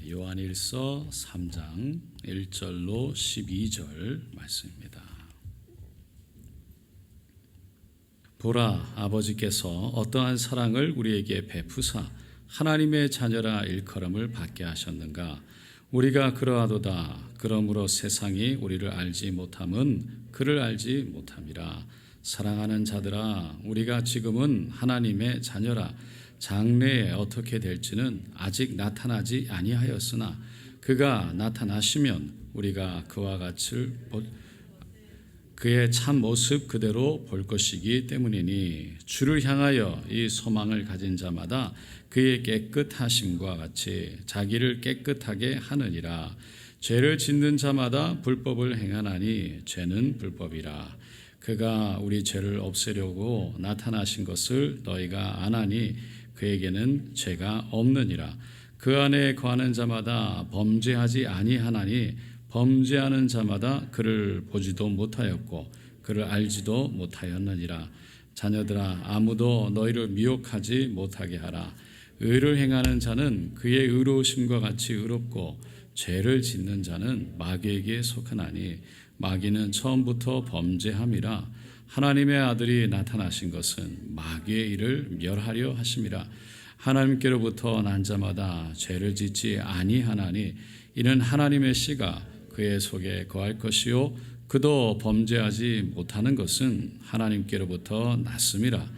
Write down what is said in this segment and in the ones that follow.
요한일서 3장 1절로 12절 말씀입니다. 보라, 아버지께서 어떠한 사랑을 우리에게 베푸사 하나님의 자녀라 일컬음을 받게 하셨는가. 우리가 그러하도다. 그러므로 세상이 우리를 알지 못함은 그를 알지 못함이라. 사랑하는 자들아, 우리가 지금은 하나님의 자녀라. 장래에 어떻게 될지는 아직 나타나지 아니하였으나 그가 나타나시면 우리가 그와 같이 그의 참 모습 그대로 볼 것이기 때문이니, 주를 향하여 이 소망을 가진 자마다 그의 깨끗하심과 같이 자기를 깨끗하게 하느니라. 죄를 짓는 자마다 불법을 행하나니 죄는 불법이라. 그가 우리 죄를 없애려고 나타나신 것을 너희가 아나니 그에게는 죄가 없느니라. 그 안에 거하는 자마다 범죄하지 아니하나니 범죄하는 자마다 그를 보지도 못하였고 그를 알지도 못하였느니라. 자녀들아, 아무도 너희를 미혹하지 못하게 하라. 의를 행하는 자는 그의 의로우심과 같이 의롭고 죄를 짓는 자는 마귀에게 속하나니 마귀는 처음부터 범죄함이라. 하나님의 아들이 나타나신 것은 마귀의 일을 멸하려 하심이라. 하나님께로부터 난 자마다 죄를 짓지 아니하나니 이는 하나님의 씨가 그의 속에 거할 것이요 그도 범죄하지 못하는 것은 하나님께로부터 났음이라.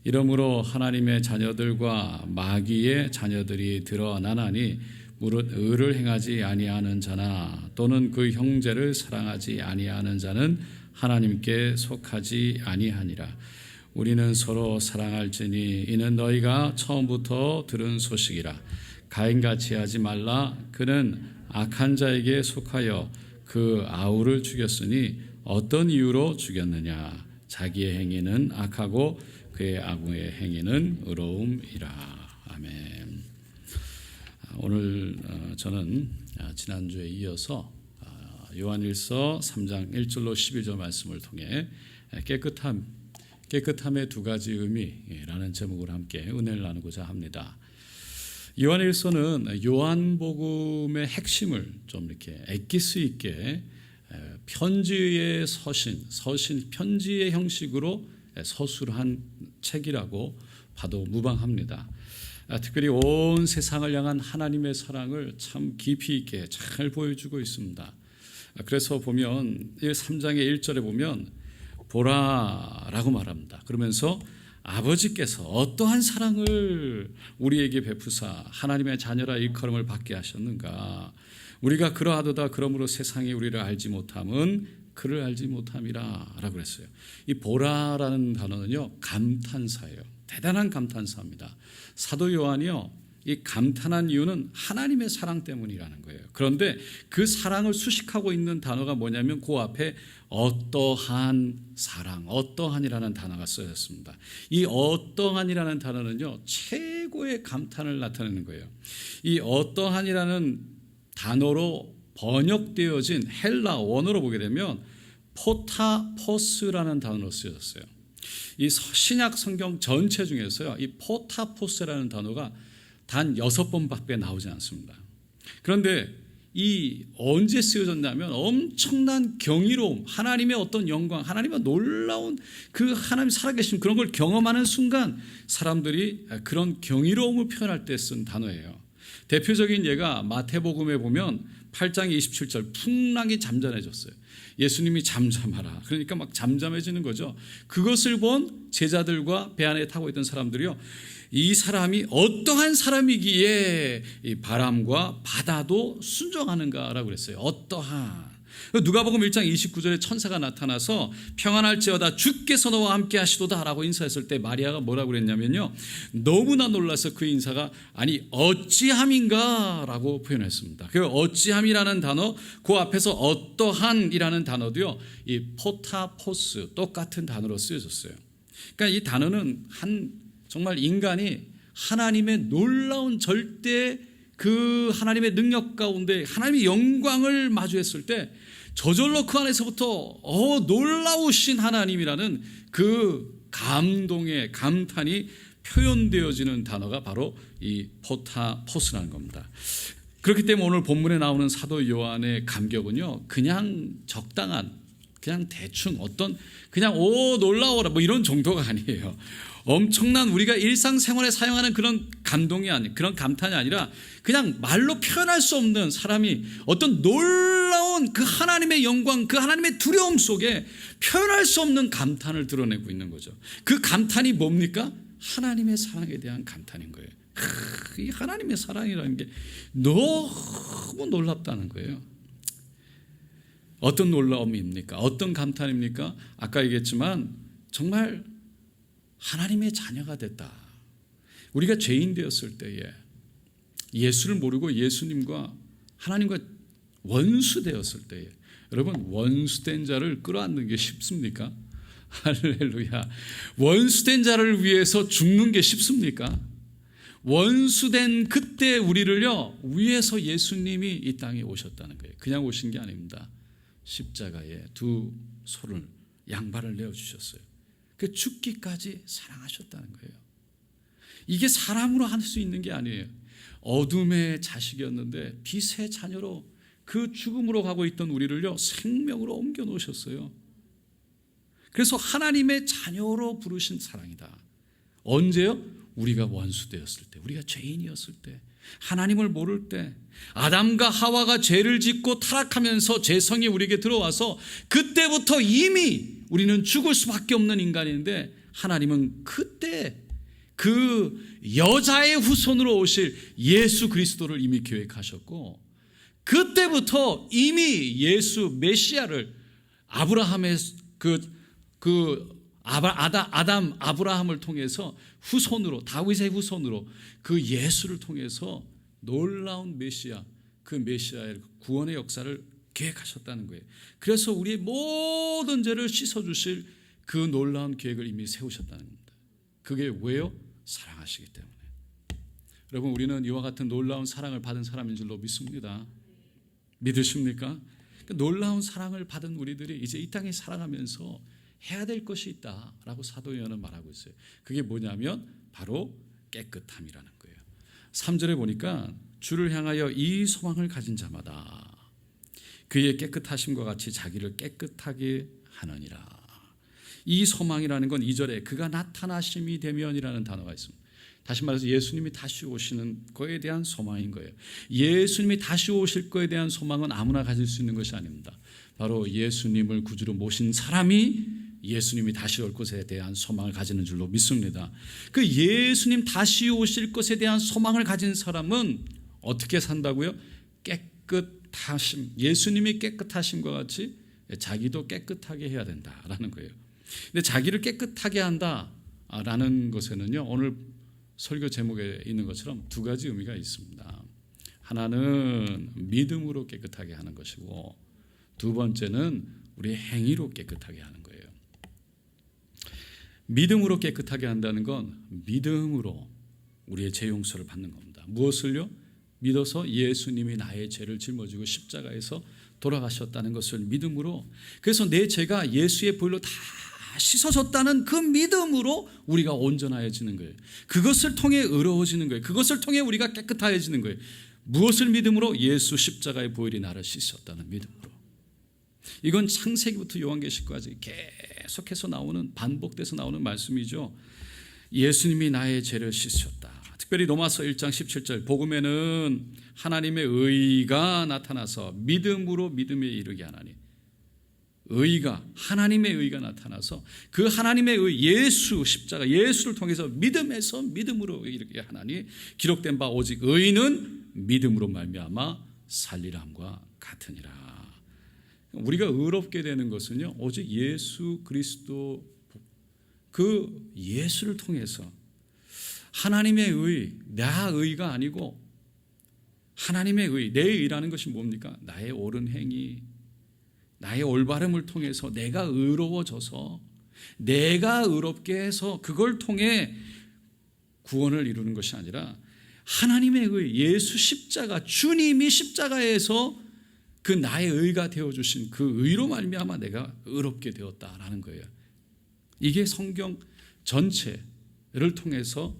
이러므로 하나님의 자녀들과 마귀의 자녀들이 드러나나니 무릇 의를 행하지 아니하는 자나 또는 그 형제를 사랑하지 아니하는 자는 하나님께 속하지 아니하니라. 우리는 서로 사랑할지니 이는 너희가 처음부터 들은 소식이라. 가인같이 하지 말라. 그는 악한 자에게 속하여 그 아우를 죽였으니 어떤 이유로 죽였느냐. 자기의 행위는 악하고 그의 아우의 행위는 의로움이라. 아멘. 오늘 저는 지난주에 이어서 요한일서 3장 1절로 11절 말씀을 통해 깨끗함의 두 가지 의미라는 제목으로 함께 은혜를 나누고자 합니다. 요한일서는 요한복음의 핵심을 좀 이렇게 엑기스 있게 편지의 편지의 형식으로 서술한 책이라고 봐도 무방합니다. 특별히 온 세상을 향한 하나님의 사랑을 참 깊이 있게 잘 보여주고 있습니다. 그래서 보면 3장의 1절에 보면 보라라고 말합니다. 그러면서 아버지께서 어떠한 사랑을 우리에게 베푸사 하나님의 자녀라 일컬음을 받게 하셨는가. 우리가 그러하도다. 그러므로 세상이 우리를 알지 못함은 그를 알지 못함이라 라고 그랬어요. 이 보라라는 단어는요, 감탄사예요. 대단한 감탄사입니다. 사도 요한이요, 이 감탄한 이유는 하나님의 사랑 때문이라는 거예요. 그런데 그 사랑을 수식하고 있는 단어가 뭐냐면 그 앞에 어떠한 사랑, 어떠한이라는 단어가 쓰여졌습니다. 이 어떠한이라는 단어는요, 최고의 감탄을 나타내는 거예요. 이 어떠한이라는 단어로 번역되어진 헬라 원어로 보게 되면 포타포스라는 단어로 쓰여졌어요. 이 신약 성경 전체 중에서요, 이 포타포스라는 단어가 단 6번밖에 나오지 않습니다. 그런데 이 언제 쓰여졌냐면 엄청난 경이로움, 하나님의 어떤 영광, 하나님의 놀라운 그 하나님 살아계신 그런 걸 경험하는 순간 사람들이 그런 경이로움을 표현할 때 쓴 단어예요. 대표적인 예가 마태복음에 보면 8장 27절 풍랑이 잠잠해졌어요. 예수님이 잠잠하라. 그러니까 막 잠잠해지는 거죠. 그것을 본 제자들과 배 안에 타고 있던 사람들이요, 이 사람이 어떠한 사람이기에 이 바람과 바다도 순종하는가라고 그랬어요. 어떠한. 누가복음 1장 29절에 천사가 나타나서 평안할지어다 주께서 너와 함께 하시도다 라고 인사했을 때 마리아가 뭐라고 그랬냐면요, 너무나 놀라서 그 인사가 아니 어찌함인가 라고 표현했습니다. 그 어찌함이라는 단어, 그 앞에서 어떠한이라는 단어도요, 이 포타포스 똑같은 단어로 쓰여졌어요. 그러니까 이 단어는 정말 인간이 하나님의 놀라운 절대 그 하나님의 능력 가운데 하나님의 영광을 마주했을 때 저절로 그 안에서부터 놀라우신 하나님이라는 그 감동의 감탄이 표현되어지는 단어가 바로 이 포타포스라는 겁니다. 그렇기 때문에 오늘 본문에 나오는 사도 요한의 감격은요, 그냥 적당한, 그냥 대충 어떤 그냥 오 놀라워라 뭐 이런 정도가 아니에요. 엄청난 우리가 일상생활에 사용하는 그런 감동이 아니, 그런 감탄이 아니라 그냥 말로 표현할 수 없는 사람이 어떤 놀라운 그 하나님의 영광, 그 하나님의 두려움 속에 표현할 수 없는 감탄을 드러내고 있는 거죠. 그 감탄이 뭡니까? 하나님의 사랑에 대한 감탄인 거예요. 이 하나님의 사랑이라는 게 너무 놀랍다는 거예요. 어떤 놀라움입니까? 어떤 감탄입니까? 아까 얘기했지만 정말 하나님의 자녀가 됐다. 우리가 죄인 되었을 때에 예수를 모르고 예수님과 하나님과 원수 되었을 때에, 여러분 원수된 자를 끌어안는 게 쉽습니까? 할렐루야. 원수된 자를 위해서 죽는 게 쉽습니까? 원수된 그때 우리를요, 위에서 예수님이 이 땅에 오셨다는 거예요. 그냥 오신 게 아닙니다. 십자가에 두 손을, 양발을 내어주셨어요. 그 죽기까지 사랑하셨다는 거예요. 이게 사람으로 할 수 있는 게 아니에요. 어둠의 자식이었는데 빛의 자녀로 그 죽음으로 가고 있던 우리를요, 생명으로 옮겨 놓으셨어요. 그래서 하나님의 자녀로 부르신 사랑이다. 언제요? 우리가 원수 되었을 때, 우리가 죄인이었을 때, 하나님을 모를 때, 아담과 하와가 죄를 짓고 타락하면서 죄성이 우리에게 들어와서 그때부터 이미 우리는 죽을 수밖에 없는 인간인데, 하나님은 그때 그 여자의 후손으로 오실 예수 그리스도를 이미 계획하셨고, 그때부터 이미 예수 메시아를 아브라함의 아담 아브라함을 통해서 후손으로, 다윗의 후손으로 그 예수를 통해서 놀라운 메시아, 그 메시아의 구원의 역사를 계획하셨다는 거예요. 그래서 우리의 모든 죄를 씻어주실 그 놀라운 계획을 이미 세우셨다는 겁니다. 그게 왜요? 사랑하시기 때문에. 여러분, 우리는 이와 같은 놀라운 사랑을 받은 사람인 줄로 믿습니다. 믿으십니까? 놀라운 사랑을 받은 우리들이 이제 이 땅에 살아가면서 해야 될 것이 있다라고 사도 요한은 말하고 있어요. 그게 뭐냐면 바로 깨끗함이라는 거예요. 3절에 보니까 주를 향하여 이 소망을 가진 자마다 그의 깨끗하심과 같이 자기를 깨끗하게 하느니라. 이 소망이라는 건 2절에 그가 나타나심이 되면이라는 단어가 있습니다. 다시 말해서 예수님이 다시 오시는 거에 대한 소망인 거예요. 예수님이 다시 오실 거에 대한 소망은 아무나 가질 수 있는 것이 아닙니다. 바로 예수님을 구주로 모신 사람이 예수님이 다시 올 것에 대한 소망을 가지는 줄로 믿습니다. 그 예수님 다시 오실 것에 대한 소망을 가진 사람은 어떻게 산다고요? 깨끗하심, 예수님이 깨끗하심과 같이 자기도 깨끗하게 해야 된다라는 거예요. 근데 자기를 깨끗하게 한다라는 것에는요, 오늘 설교 제목에 있는 것처럼 두 가지 의미가 있습니다. 하나는 믿음으로 깨끗하게 하는 것이고, 두 번째는 우리의 행위로 깨끗하게 하는 거예요. 믿음으로 깨끗하게 한다는 건 믿음으로 우리의 죄 용서를 받는 겁니다. 무엇을요? 믿어서 예수님이 나의 죄를 짊어지고 십자가에서 돌아가셨다는 것을 믿음으로, 그래서 내 죄가 예수의 보혈로 다 씻어졌다는 그 믿음으로 우리가 온전해지는 거예요. 그것을 통해 의로워지는 거예요. 그것을 통해 우리가 깨끗해지는 거예요. 무엇을 믿음으로? 예수 십자가의 보혈이 나를 씻었다는 믿음으로. 이건 창세기부터 요한계시까지 계속해서 나오는, 반복돼서 나오는 말씀이죠. 예수님이 나의 죄를 씻으셨다. 특별히 로마서 1장 17절 복음에는 하나님의 의가 나타나서 믿음으로 믿음에 이르게 하나니, 의가, 하나님의 의가 나타나서 그 하나님의 의, 예수 십자가, 예수를 통해서 믿음에서 믿음으로 이르게 하나니 기록된 바 오직 의는 믿음으로 말미암아 살리람과 같으니라. 우리가 의롭게 되는 것은요, 오직 예수 그리스도, 그 예수를 통해서 하나님의 의, 나 의가 아니고 하나님의 의, 내 의라는 것이 뭡니까? 나의 옳은 행위, 나의 올바름을 통해서 내가 의로워져서 내가 의롭게 해서 그걸 통해 구원을 이루는 것이 아니라 하나님의 의, 예수 십자가, 주님이 십자가에서 그 나의 의가 되어주신 그 의로 말미암아 내가 의롭게 되었다라는 거예요. 이게 성경 전체를 통해서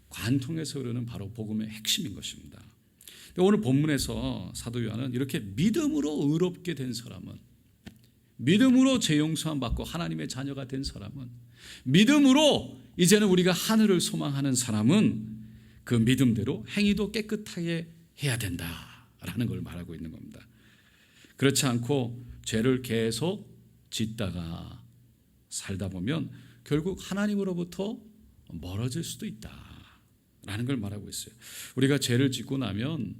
관통해서 흐르는 바로 복음의 핵심인 것입니다. 오늘 본문에서 사도 요한은 이렇게 믿음으로 의롭게 된 사람은, 믿음으로 죄 용서함 받고 하나님의 자녀가 된 사람은, 믿음으로 이제는 우리가 하늘을 소망하는 사람은 그 믿음대로 행위도 깨끗하게 해야 된다라는 걸 말하고 있는 겁니다. 그렇지 않고 죄를 계속 짓다가 살다 보면 결국 하나님으로부터 멀어질 수도 있다라는 걸 말하고 있어요. 우리가 죄를 짓고 나면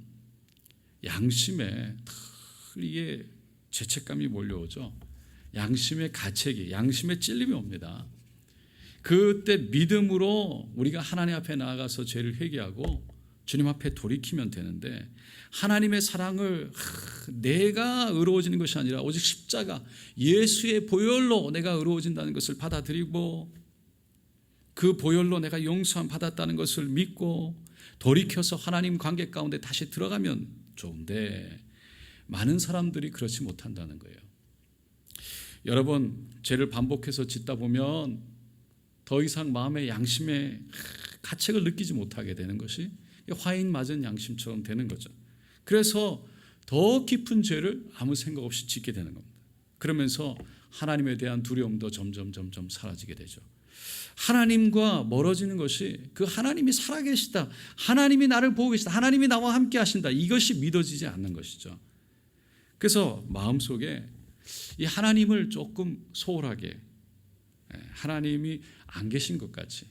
양심에 이게 죄책감이 몰려오죠. 양심의 가책이, 양심의 찔림이 옵니다. 그때 믿음으로 우리가 하나님 앞에 나아가서 죄를 회개하고 주님 앞에 돌이키면 되는데, 하나님의 사랑을 내가 의로워지는 것이 아니라 오직 십자가 예수의 보혈로 내가 의로워진다는 것을 받아들이고, 그 보혈로 내가 용서함 받았다는 것을 믿고 돌이켜서 하나님 관계 가운데 다시 들어가면 좋은데, 많은 사람들이 그렇지 못한다는 거예요. 여러분, 죄를 반복해서 짓다 보면 더 이상 마음의 양심의 가책을 느끼지 못하게 되는 것이 화인 맞은 양심처럼 되는 거죠. 그래서 더 깊은 죄를 아무 생각 없이 짓게 되는 겁니다. 그러면서 하나님에 대한 두려움도 점점 사라지게 되죠. 하나님과 멀어지는 것이, 그 하나님이 살아계시다, 하나님이 나를 보고 계시다, 하나님이 나와 함께 하신다, 이것이 믿어지지 않는 것이죠. 그래서 마음속에 이 하나님을 조금 소홀하게, 하나님이 안 계신 것 같이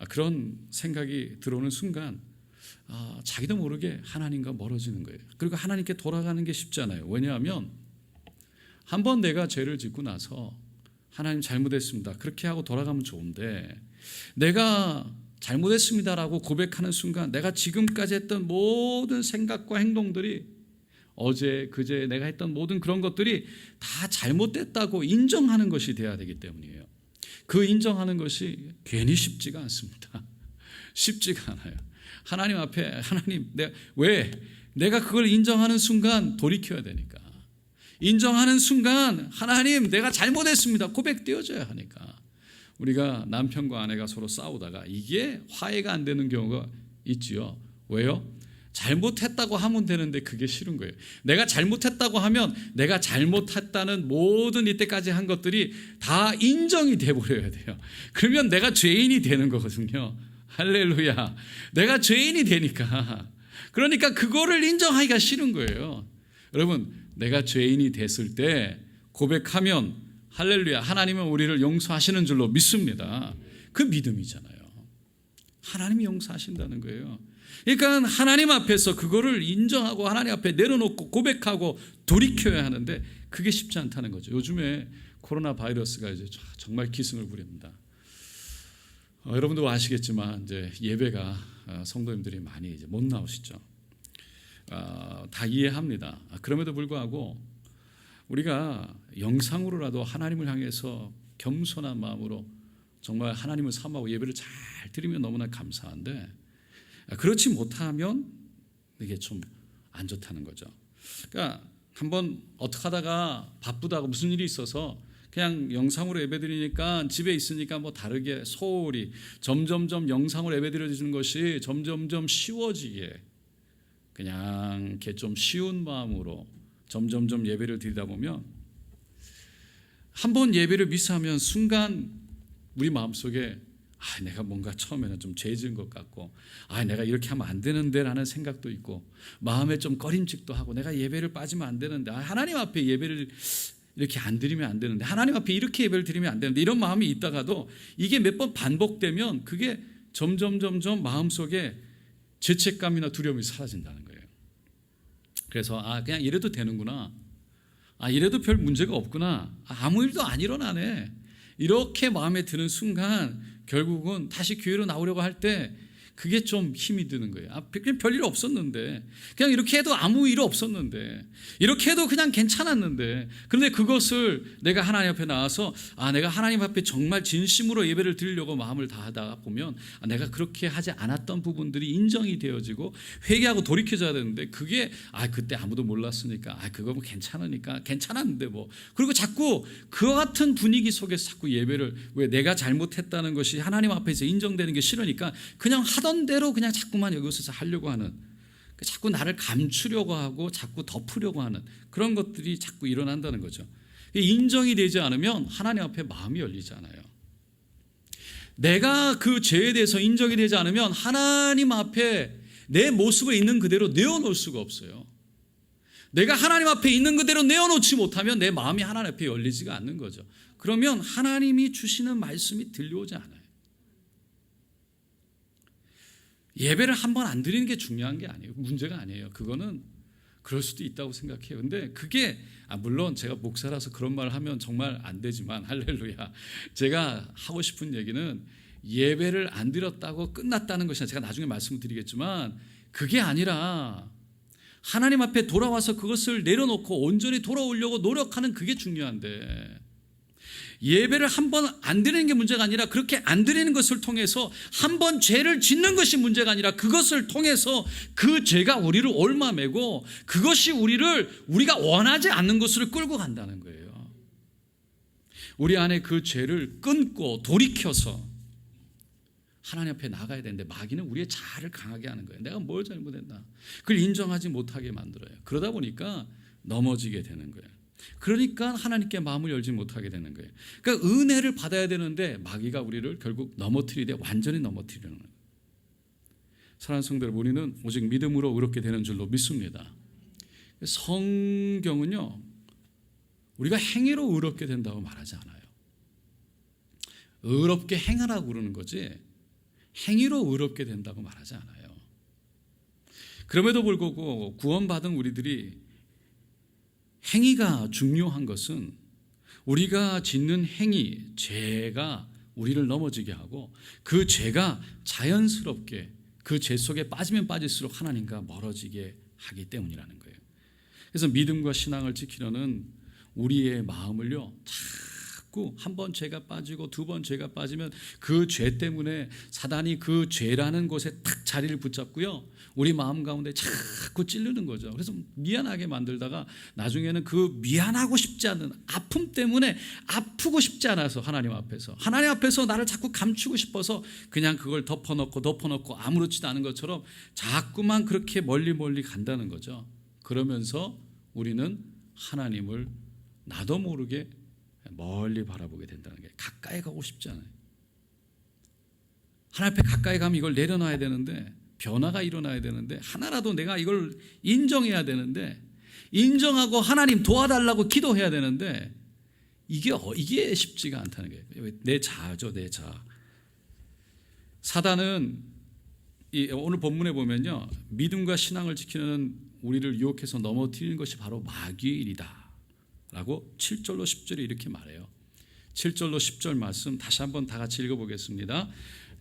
그런 생각이 들어오는 순간 자기도 모르게 하나님과 멀어지는 거예요. 그리고 하나님께 돌아가는 게 쉽지 않아요. 왜냐하면 한번 내가 죄를 짓고 나서 하나님 잘못했습니다, 그렇게 하고 돌아가면 좋은데, 내가 잘못했습니다라고 고백하는 순간 내가 지금까지 했던 모든 생각과 행동들이, 어제 그제 내가 했던 모든 그런 것들이 다 잘못됐다고 인정하는 것이 돼야 되기 때문이에요. 그 인정하는 것이 괜히 쉽지가 않습니다. 쉽지가 않아요. 하나님 앞에, 하나님, 내가 그걸 인정하는 순간 돌이켜야 되니까, 인정하는 순간 하나님 내가 잘못했습니다 고백되어져야 하니까. 우리가 남편과 아내가 서로 싸우다가 이게 화해가 안 되는 경우가 있지요. 왜요? 잘못했다고 하면 되는데 그게 싫은 거예요. 내가 잘못했다고 하면 내가 잘못했다는 모든 이때까지 한 것들이 다 인정이 돼버려야 돼요. 그러면 내가 죄인이 되는 거거든요. 할렐루야. 내가 죄인이 되니까. 그러니까 그거를 인정하기가 싫은 거예요. 여러분, 내가 죄인이 됐을 때 고백하면 할렐루야, 하나님은 우리를 용서하시는 줄로 믿습니다. 그 믿음이잖아요. 하나님이 용서하신다는 거예요. 그러니까 하나님 앞에서 그거를 인정하고 하나님 앞에 내려놓고 고백하고 돌이켜야 하는데 그게 쉽지 않다는 거죠. 요즘에 코로나 바이러스가 이제 정말 기승을 부립니다. 여러분도 아시겠지만 이제 예배가 성도님들이 많이 이제 못 나오시죠. 다 이해합니다. 그럼에도 불구하고 우리가 영상으로라도 하나님을 향해서 겸손한 마음으로 정말 하나님을 사모하고 예배를 잘 드리면 너무나 감사한데, 그렇지 못하면 이게 좀 안 좋다는 거죠. 그러니까 한번 어떻게 하다가 바쁘다고 무슨 일이 있어서 그냥 영상으로 예배드리니까 집에 있으니까 뭐 다르게 소홀히 점점점 영상으로 예배드려지는 것이 점점점 쉬워지게, 그냥 이렇게 좀 쉬운 마음으로 점점점 예배를 드리다 보면 한번 예배를 미스하면 순간 우리 마음속에 내가 뭔가 처음에는 좀 죄 지은 것 같고, 내가 이렇게 하면 안 되는데 라는 생각도 있고, 마음에 좀 꺼림칙도 하고, 내가 예배를 빠지면 안 되는데, 하나님 앞에 예배를 이렇게 안 드리면 안 되는데, 하나님 앞에 이렇게 예배를 드리면 안 되는데, 이런 마음이 있다가도 이게 몇 번 반복되면 그게 점점 마음속에 죄책감이나 두려움이 사라진다는 거예요. 그래서 그냥 이래도 되는구나, 이래도 별 문제가 없구나, 아무 일도 안 일어나네, 이렇게 마음에 드는 순간 결국은 다시 교회로 나오려고 할 때 그게 좀 힘이 드는 거예요. 그냥 별일 없었는데, 그냥 이렇게 해도 아무 일 없었는데, 이렇게 해도 그냥 괜찮았는데, 그런데 그것을 내가 하나님 앞에 나와서 내가 하나님 앞에 정말 진심으로 예배를 드리려고 마음을 다하다 보면 내가 그렇게 하지 않았던 부분들이 인정이 되어지고 회개하고 돌이켜져야 되는데, 그게 그때 아무도 몰랐으니까 그거 뭐 괜찮으니까 괜찮았는데 뭐, 그리고 자꾸 그와 같은 분위기 속에서 자꾸 예배를, 왜 내가 잘못했다는 것이 하나님 앞에서 인정되는 게 싫으니까 그냥 하던 대로 그냥 자꾸만 여기서 하려고 하는, 자꾸 나를 감추려고 하고 자꾸 덮으려고 하는 그런 것들이 자꾸 일어난다는 거죠. 인정이 되지 않으면 하나님 앞에 마음이 열리지 않아요. 내가 그 죄에 대해서 인정이 되지 않으면 하나님 앞에 내 모습을 있는 그대로 내어놓을 수가 없어요. 내가 하나님 앞에 있는 그대로 내어놓지 못하면 내 마음이 하나님 앞에 열리지가 않는 거죠. 그러면 하나님이 주시는 말씀이 들려오지 않아요. 예배를 한 번 안 드리는 게 중요한 게 아니에요. 문제가 아니에요. 그거는 그럴 수도 있다고 생각해요. 근데 그게 물론 제가 목사라서 그런 말을 하면 정말 안 되지만 할렐루야. 제가 하고 싶은 얘기는 예배를 안 드렸다고 끝났다는 것이 제가 나중에 말씀을 드리겠지만 그게 아니라 하나님 앞에 돌아와서 그것을 내려놓고 온전히 돌아오려고 노력하는 그게 중요한데 예배를 한 번 안 드리는 게 문제가 아니라 그렇게 안 드리는 것을 통해서 한 번 죄를 짓는 것이 문제가 아니라 그것을 통해서 그 죄가 우리를 얽매고 그것이 우리가 원하지 않는 것으로 끌고 간다는 거예요. 우리 안에 그 죄를 끊고 돌이켜서 하나님 앞에 나가야 되는데 마귀는 우리의 자아를 강하게 하는 거예요. 내가 뭘 잘못했나 그걸 인정하지 못하게 만들어요. 그러다 보니까 넘어지게 되는 거예요. 그러니까 하나님께 마음을 열지 못하게 되는 거예요. 그러니까 은혜를 받아야 되는데 마귀가 우리를 결국 넘어뜨리되 완전히 넘어뜨리는 거예요. 사랑하는 성도 여러분, 우리는 오직 믿음으로 의롭게 되는 줄로 믿습니다. 성경은요 우리가 행위로 의롭게 된다고 말하지 않아요. 의롭게 행하라고 그러는 거지 행위로 의롭게 된다고 말하지 않아요. 그럼에도 불구하고 구원받은 우리들이 행위가 중요한 것은 우리가 짓는 행위, 죄가 우리를 넘어지게 하고 그 죄가 자연스럽게 그 죄 속에 빠지면 빠질수록 하나님과 멀어지게 하기 때문이라는 거예요. 그래서 믿음과 신앙을 지키려는 우리의 마음을요 자꾸 한 번 죄가 빠지고 두 번 죄가 빠지면 그 죄 때문에 사단이 그 죄라는 곳에 탁 자리를 붙잡고요 우리 마음 가운데 자꾸 찌르는 거죠. 그래서 미안하게 만들다가 나중에는 그 미안하고 싶지 않은 아픔 때문에 아프고 싶지 않아서 하나님 앞에서 나를 자꾸 감추고 싶어서 그냥 그걸 덮어놓고 아무렇지도 않은 것처럼 자꾸만 그렇게 멀리 간다는 거죠. 그러면서 우리는 하나님을 나도 모르게 멀리 바라보게 된다는 게 가까이 가고 싶지 않아요. 하나님 앞에 가까이 가면 이걸 내려놔야 되는데 변화가 일어나야 되는데 하나라도 내가 이걸 인정해야 되는데 인정하고 하나님 도와달라고 기도해야 되는데 이게 쉽지가 않다는 거예요. 내 자아죠. 내 자아. 사단은 오늘 본문에 보면요 믿음과 신앙을 지키는 우리를 유혹해서 넘어뜨리는 것이 바로 마귀의 일이다 라고 7절로 10절에 이렇게 말해요. 7절로 10절 말씀 다시 한번 다 같이 읽어보겠습니다.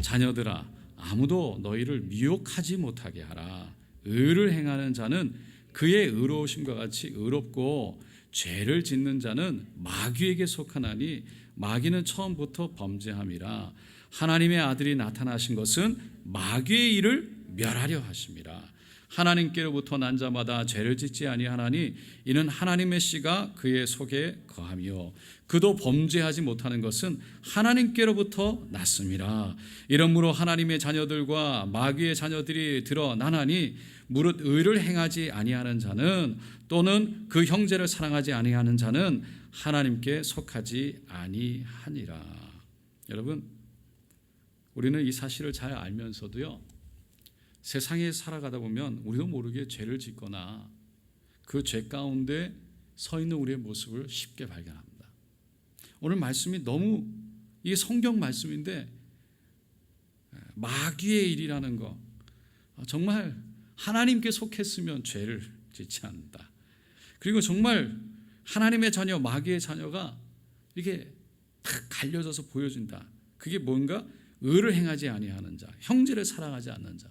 자녀들아 아무도 너희를 미혹하지 못하게 하라. 의를 행하는 자는 그의 의로우심과 같이 의롭고 죄를 짓는 자는 마귀에게 속하나니 마귀는 처음부터 범죄함이라. 하나님의 아들이 나타나신 것은 마귀의 일을 멸하려 하심이라. 하나님께로부터 난 자마다 죄를 짓지 아니하나니 이는 하나님의 씨가 그의 속에 거하며 그도 범죄하지 못하는 것은 하나님께로부터 났음이라. 이러므로 하나님의 자녀들과 마귀의 자녀들이 드러나나니 무릇 의를 행하지 아니하는 자는 또는 그 형제를 사랑하지 아니하는 자는 하나님께 속하지 아니하니라. 여러분, 우리는 이 사실을 잘 알면서도요 세상에 살아가다 보면 우리도 모르게 죄를 짓거나 그 죄 가운데 서 있는 우리의 모습을 쉽게 발견합니다. 오늘 말씀이 너무 이게 성경 말씀인데 마귀의 일이라는 거 정말 하나님께 속했으면 죄를 짓지 않는다. 그리고 정말 하나님의 자녀 마귀의 자녀가 이렇게 탁 갈려져서 보여진다. 그게 뭔가 의를 행하지 아니하는 자, 형제를 사랑하지 않는 자.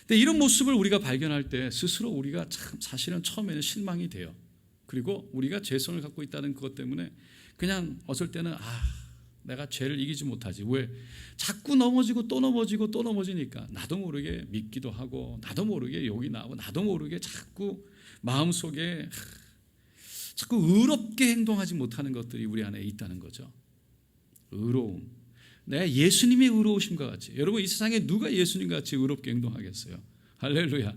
근데 이런 모습을 우리가 발견할 때 스스로 우리가 참 사실은 처음에는 실망이 돼요. 그리고 우리가 죄성을 갖고 있다는 그것 때문에 그냥 어쩔 때는 내가 죄를 이기지 못하지. 왜? 자꾸 넘어지고 또 넘어지고 또 넘어지니까 나도 모르게 믿기도 하고 나도 모르게 욕이 나오고 나도 모르게 자꾸 마음속에 자꾸 의롭게 행동하지 못하는 것들이 우리 안에 있다는 거죠. 의로움. 내 예수님이 의로우심과 같이, 여러분 이 세상에 누가 예수님과 같이 의롭게 행동하겠어요? 할렐루야.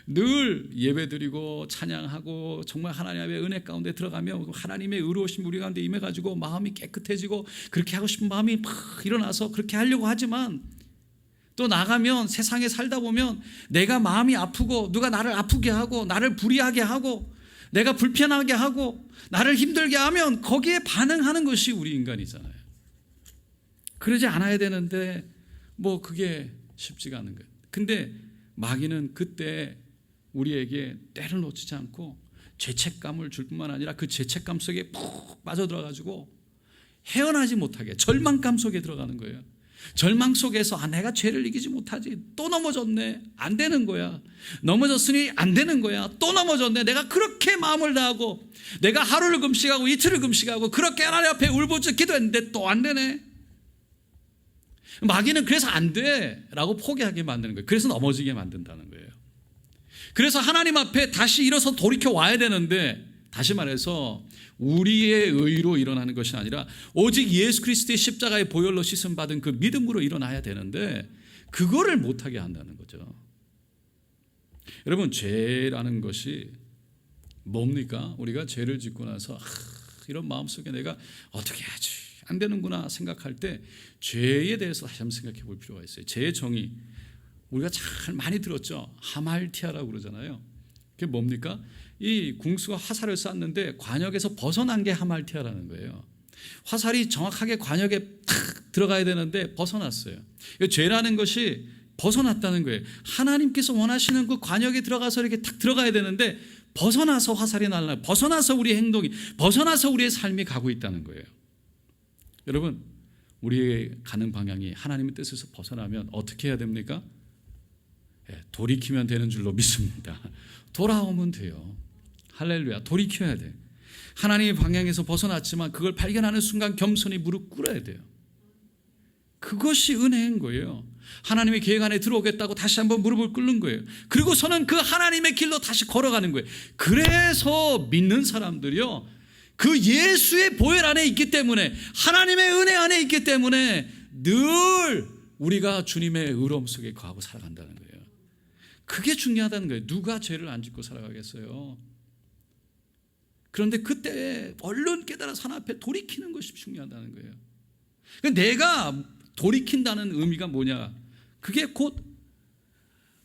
늘 예배드리고 찬양하고 정말 하나님의 은혜 가운데 들어가며 하나님의 의로우심 우리 가운데 임해가지고 마음이 깨끗해지고 그렇게 하고 싶은 마음이 막 일어나서 그렇게 하려고 하지만, 또 나가면 세상에 살다 보면 내가 마음이 아프고 누가 나를 아프게 하고 나를 불의하게 하고 내가 불편하게 하고 나를 힘들게 하면 거기에 반응하는 것이 우리 인간이잖아요. 그러지 않아야 되는데 그게 쉽지가 않은 거예요. 근데 마귀는 그때 우리에게 때를 놓치지 않고 죄책감을 줄 뿐만 아니라 그 죄책감 속에 푹 빠져들어가지고 헤어나지 못하게 절망감 속에 들어가는 거예요. 절망 속에서 내가 죄를 이기지 못하지, 또 넘어졌네, 안 되는 거야, 넘어졌으니 안 되는 거야, 또 넘어졌네, 내가 그렇게 마음을 다하고 내가 하루를 금식하고 이틀을 금식하고 그렇게 하나님 앞에 울부짖 기도했는데 또 안 되네. 마귀는 그래서 안 돼 라고 포기하게 만드는 거예요. 그래서 넘어지게 만든다는 거예요. 그래서 하나님 앞에 다시 일어서 돌이켜 와야 되는데, 다시 말해서 우리의 의로 일어나는 것이 아니라 오직 예수 그리스도의 십자가의 보혈로 씻음 받은 그 믿음으로 일어나야 되는데, 그거를 못하게 한다는 거죠. 여러분, 죄라는 것이 뭡니까? 우리가 죄를 짓고 나서 이런 마음속에 내가 어떻게 하지, 안 되는구나 생각할 때 죄에 대해서 다시 한번 생각해 볼 필요가 있어요. 죄의 정의, 우리가 잘 많이 들었죠. 하말티아라고 그러잖아요. 그게 뭡니까? 이 궁수가 화살을 쐈는데 관역에서 벗어난 게 하말티아라는 거예요. 화살이 정확하게 관역에 탁 들어가야 되는데 벗어났어요. 죄라는 것이 벗어났다는 거예요. 하나님께서 원하시는 그 관역에 들어가서 이렇게 탁 들어가야 되는데 벗어나서 화살이 날라, 벗어나서 우리의 행동이, 벗어나서 우리의 삶이 가고 있다는 거예요. 여러분, 우리의 가는 방향이 하나님의 뜻에서 벗어나면 어떻게 해야 됩니까? 돌이키면 되는 줄로 믿습니다. 돌아오면 돼요. 할렐루야. 돌이켜야 돼. 하나님의 방향에서 벗어났지만 그걸 발견하는 순간 겸손히 무릎 꿇어야 돼요. 그것이 은혜인 거예요. 하나님의 계획 안에 들어오겠다고 다시 한번 무릎을 꿇는 거예요. 그리고서는 그 하나님의 길로 다시 걸어가는 거예요. 그래서 믿는 사람들이요, 그 예수의 보혈 안에 있기 때문에, 하나님의 은혜 안에 있기 때문에 늘 우리가 주님의 의로움 속에 거하고 살아간다는 거예요. 그게 중요하다는 거예요. 누가 죄를 안 짓고 살아가겠어요? 그런데 그때 얼른 깨달아서 하나님 앞에 돌이키는 것이 중요하다는 거예요. 내가 돌이킨다는 의미가 뭐냐? 그게 곧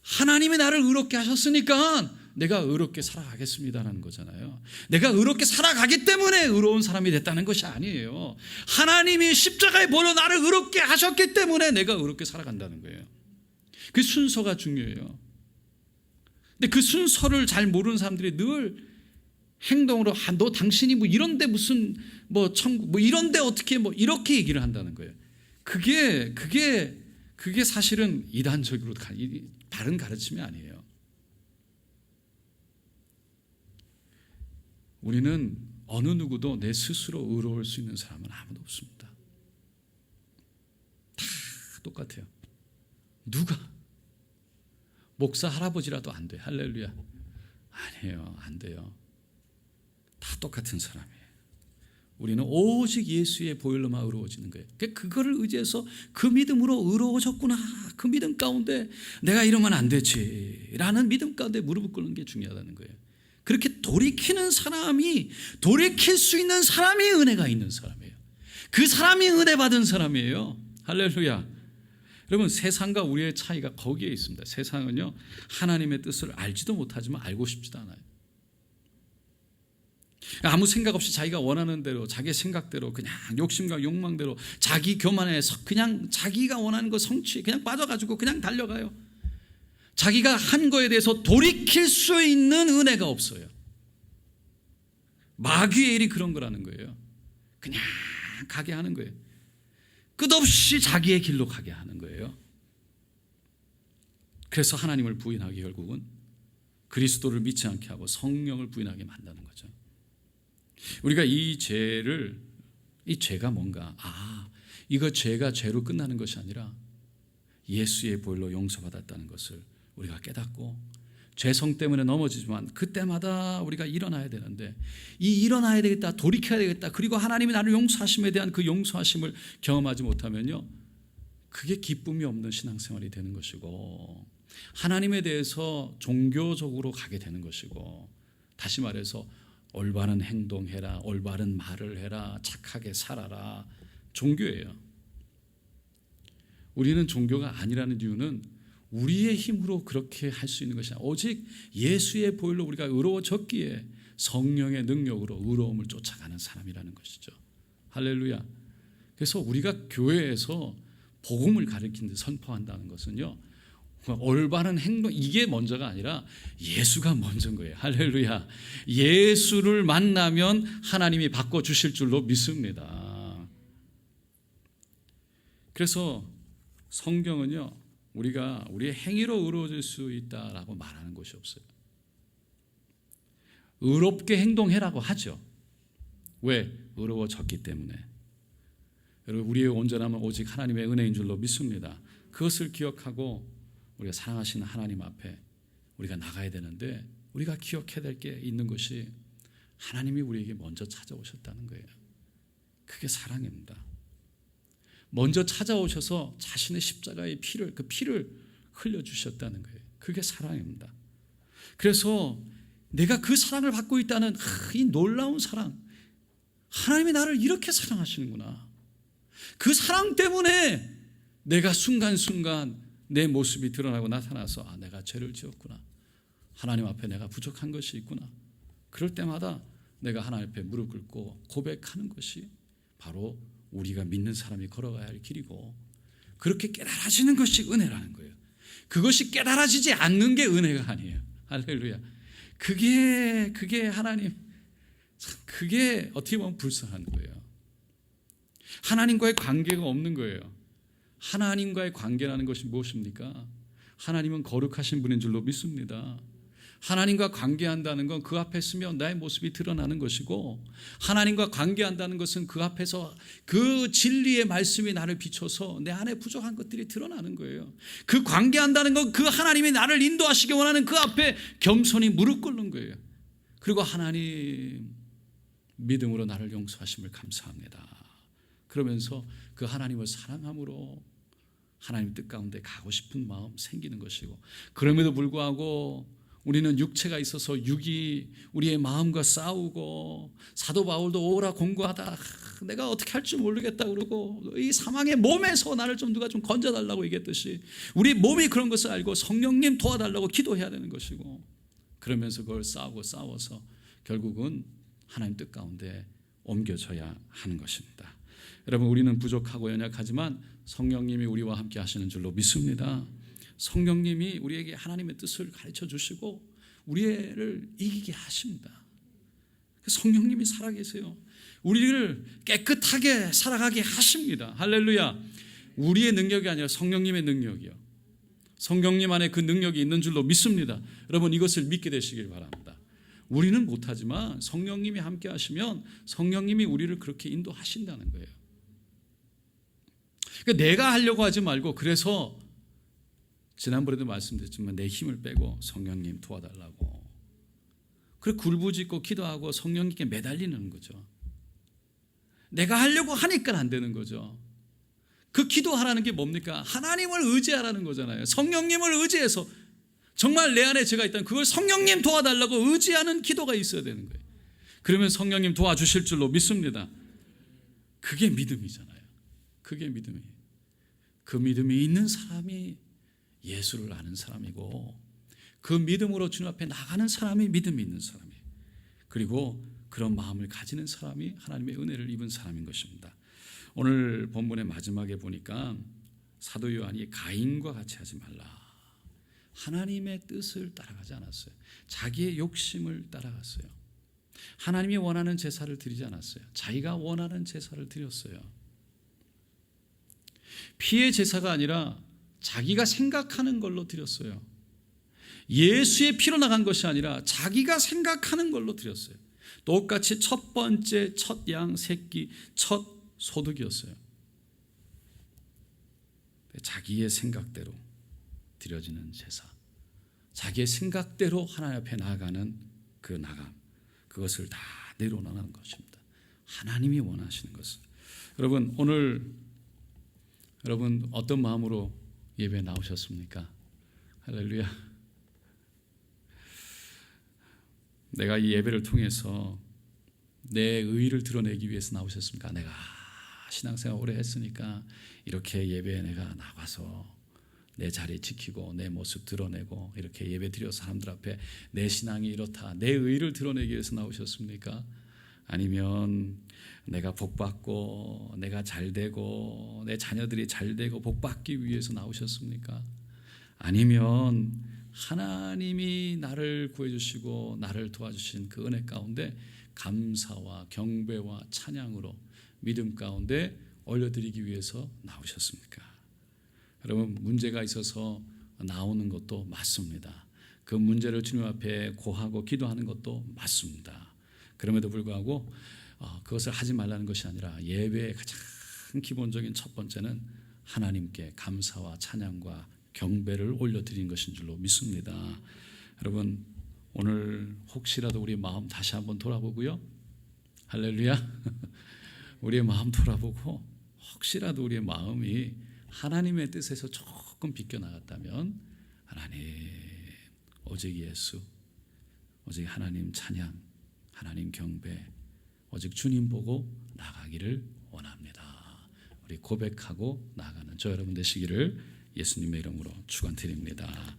하나님이 나를 의롭게 하셨으니까 내가 의롭게 살아가겠습니다라는 거잖아요. 내가 의롭게 살아가기 때문에 의로운 사람이 됐다는 것이 아니에요. 하나님이 십자가에 보여 나를 의롭게 하셨기 때문에 내가 의롭게 살아간다는 거예요. 그 순서가 중요해요. 근데 그 순서를 잘 모르는 사람들이 늘 행동으로 너 당신이 이런데 무슨 천국 이런데 어떻게 이렇게 얘기를 한다는 거예요. 그게 사실은 이단적으로 바른 가르침이 아니에요. 우리는 어느 누구도 내 스스로 의로울 수 있는 사람은 아무도 없습니다. 다 똑같아요. 누가 목사 할아버지라도 안 돼. 할렐루야. 아니에요. 안 돼요. 다 똑같은 사람이에요. 우리는 오직 예수의 보혈로만 의로워지는 거예요. 그거를 의지해서 그 믿음으로 의로워졌구나, 그 믿음 가운데 내가 이러면 안 되지 라는 믿음 가운데 무릎을 꿇는 게 중요하다는 거예요. 그렇게 돌이키는 사람이, 돌이킬 수 있는 사람이 은혜가 있는 사람이에요. 그 사람이 은혜 받은 사람이에요. 할렐루야. 여러분, 세상과 우리의 차이가 거기에 있습니다. 세상은요, 하나님의 뜻을 알지도 못하지만 알고 싶지도 않아요. 아무 생각 없이 자기가 원하는 대로, 자기 생각대로, 그냥 욕심과 욕망대로, 자기 교만해서 그냥 자기가 원하는 거 성취 그냥 빠져가지고 그냥 달려가요. 자기가 한 거에 대해서 돌이킬 수 있는 은혜가 없어요. 마귀의 일이 그런 거라는 거예요. 그냥 가게 하는 거예요. 끝없이 자기의 길로 가게 하는 거예요. 그래서 하나님을 부인하게, 결국은 그리스도를 믿지 않게 하고 성령을 부인하게 만드는 거죠. 우리가 이 죄가 뭔가, 이거 죄가 죄로 끝나는 것이 아니라 예수의 보혈로 용서받았다는 것을 우리가 깨닫고, 죄성 때문에 넘어지지만 그때마다 우리가 일어나야 되는데, 일어나야 되겠다, 돌이켜야 되겠다, 그리고 하나님이 나를 용서하심에 대한 그 용서하심을 경험하지 못하면요, 그게 기쁨이 없는 신앙생활이 되는 것이고, 하나님에 대해서 종교적으로 가게 되는 것이고, 다시 말해서 올바른 행동해라, 올바른 말을 해라, 착하게 살아라, 종교예요. 우리는 종교가 아니라는 이유는 우리의 힘으로 그렇게 할 수 있는 것이 아니라 오직 예수의 보혈로 우리가 의로워졌기에 성령의 능력으로 의로움을 쫓아가는 사람이라는 것이죠. 할렐루야. 그래서 우리가 교회에서 복음을 가르치는 데 선포한다는 것은요, 올바른 행동, 이게 먼저가 아니라 예수가 먼저인 거예요. 할렐루야. 예수를 만나면 하나님이 바꿔주실 줄로 믿습니다. 그래서 성경은요, 우리가 우리의 행위로 의로워질 수 있다라고 말하는 것이 없어요. 의롭게 행동해라고 하죠. 왜? 의로워졌기 때문에. 여러분, 우리의 온전함은 오직 하나님의 은혜인 줄로 믿습니다. 그것을 기억하고 우리가 사랑하시는 하나님 앞에 우리가 나가야 되는데, 우리가 기억해야 될 게 있는 것이 하나님이 우리에게 먼저 찾아오셨다는 거예요. 그게 사랑입니다. 먼저 찾아오셔서 자신의 십자가의 피를, 그 피를 흘려주셨다는 거예요. 그게 사랑입니다. 그래서 내가 그 사랑을 받고 있다는 이 놀라운 사랑, 하나님이 나를 이렇게 사랑하시는구나. 그 사랑 때문에 내가 순간순간 내 모습이 드러나고 나타나서 내가 죄를 지었구나, 하나님 앞에 내가 부족한 것이 있구나. 그럴 때마다 내가 하나님 앞에 무릎 꿇고 고백하는 것이 바로 우리가 믿는 사람이 걸어가야 할 길이고, 그렇게 깨달아지는 것이 은혜라는 거예요. 그것이 깨달아지지 않는 게 은혜가 아니에요. 할렐루야. 그게 하나님, 그게 어떻게 보면 불쌍한 거예요. 하나님과의 관계가 없는 거예요. 하나님과의 관계라는 것이 무엇입니까? 하나님은 거룩하신 분인 줄로 믿습니다. 하나님과 관계한다는 건 그 앞에 서면 나의 모습이 드러나는 것이고, 하나님과 관계한다는 것은 그 앞에서 그 진리의 말씀이 나를 비춰서 내 안에 부족한 것들이 드러나는 거예요. 그 관계한다는 건 그 하나님이 나를 인도하시기 원하는 그 앞에 겸손히 무릎 꿇는 거예요. 그리고 하나님, 믿음으로 나를 용서하심을 감사합니다. 그러면서 그 하나님을 사랑함으로 하나님 뜻 가운데 가고 싶은 마음 생기는 것이고, 그럼에도 불구하고 우리는 육체가 있어서 육이 우리의 마음과 싸우고, 사도 바울도 오라 공고하다, 내가 어떻게 할 줄 모르겠다 그러고, 이 사망의 몸에서 나를 좀 누가 좀 건져달라고 얘기했듯이 우리 몸이 그런 것을 알고 성령님 도와달라고 기도해야 되는 것이고, 그러면서 그걸 싸워서 결국은 하나님 뜻 가운데 옮겨져야 하는 것입니다. 여러분, 우리는 부족하고 연약하지만 성령님이 우리와 함께 하시는 줄로 믿습니다. 성령님이 우리에게 하나님의 뜻을 가르쳐 주시고 우리를 이기게 하십니다. 성령님이 살아계세요. 우리를 깨끗하게 살아가게 하십니다. 할렐루야. 우리의 능력이 아니라 성령님의 능력이요, 성령님 안에 그 능력이 있는 줄로 믿습니다. 여러분, 이것을 믿게 되시길 바랍니다. 우리는 못하지만 성령님이 함께 하시면 성령님이 우리를 그렇게 인도하신다는 거예요. 그러니까 내가 하려고 하지 말고, 그래서 지난번에도 말씀드렸지만 내 힘을 빼고 성령님 도와달라고, 그리고 굴부짖고 기도하고 성령님께 매달리는 거죠. 내가 하려고 하니까 안 되는 거죠. 그 기도하라는 게 뭡니까? 하나님을 의지하라는 거잖아요. 성령님을 의지해서 정말 내 안에 죄가 있다면 그걸 성령님 도와달라고 의지하는 기도가 있어야 되는 거예요. 그러면 성령님 도와주실 줄로 믿습니다. 그게 믿음이잖아요. 그게 믿음이에요. 그 믿음이 있는 사람이 예수를 아는 사람이고, 그 믿음으로 주님 앞에 나가는 사람이 믿음이 있는 사람이에요. 그리고 그런 마음을 가지는 사람이 하나님의 은혜를 입은 사람인 것입니다. 오늘 본문의 마지막에 보니까 사도 요한이 가인과 같이 하지 말라, 하나님의 뜻을 따라가지 않았어요. 자기의 욕심을 따라갔어요. 하나님이 원하는 제사를 드리지 않았어요. 자기가 원하는 제사를 드렸어요. 피의 제사가 아니라 자기가 생각하는 걸로 드렸어요. 예수의 피로 나간 것이 아니라 자기가 생각하는 걸로 드렸어요. 똑같이 첫 번째 첫 양 새끼, 첫 소득이었어요. 자기의 생각대로 드려지는 제사, 자기의 생각대로 하나님 앞에 나아가는 그 나감, 그것을 다 내려놓는 것입니다. 하나님이 원하시는 것을. 여러분, 오늘 여러분 어떤 마음으로 예배에 나오셨습니까? 할렐루야. 내가 이 예배를 통해서 내 의의를 드러내기 위해서 나오셨습니까? 내가 신앙생활 오래 했으니까 이렇게 예배에 내가 나가서 내 자리 지키고 내 모습 드러내고 이렇게 예배 드려서 사람들 앞에 내 신앙이 이렇다, 내 의의를 드러내기 위해서 나오셨습니까? 아니면 내가 복받고 내가 잘되고 내 자녀들이 잘되고 복받기 위해서 나오셨습니까? 아니면 하나님이 나를 구해주시고 나를 도와주신 그 은혜 가운데 감사와 경배와 찬양으로 믿음 가운데 올려드리기 위해서 나오셨습니까? 여러분 문제가 있어서 나오는 것도 맞습니다. 그 문제를 주님 앞에 고하고 기도하는 것도 맞습니다. 그럼에도 불구하고 그것을 하지 말라는 것이 아니라 예배의 가장 기본적인 첫 번째는 하나님께 감사와 찬양과 경배를 올려드리는 것인 줄로 믿습니다. 여러분 오늘 혹시라도 우리 마음 다시 한번 돌아보고요. 할렐루야. 우리의 마음 돌아보고 혹시라도 우리의 마음이 하나님의 뜻에서 조금 비껴나갔다면 하나님 오직 예수, 오직 하나님 찬양, 하나님 경배, 오직 주님 보고 나가기를 원합니다. 우리 고백하고 나가는 저 여러분 되시기를 예수님의 이름으로 축원드립니다.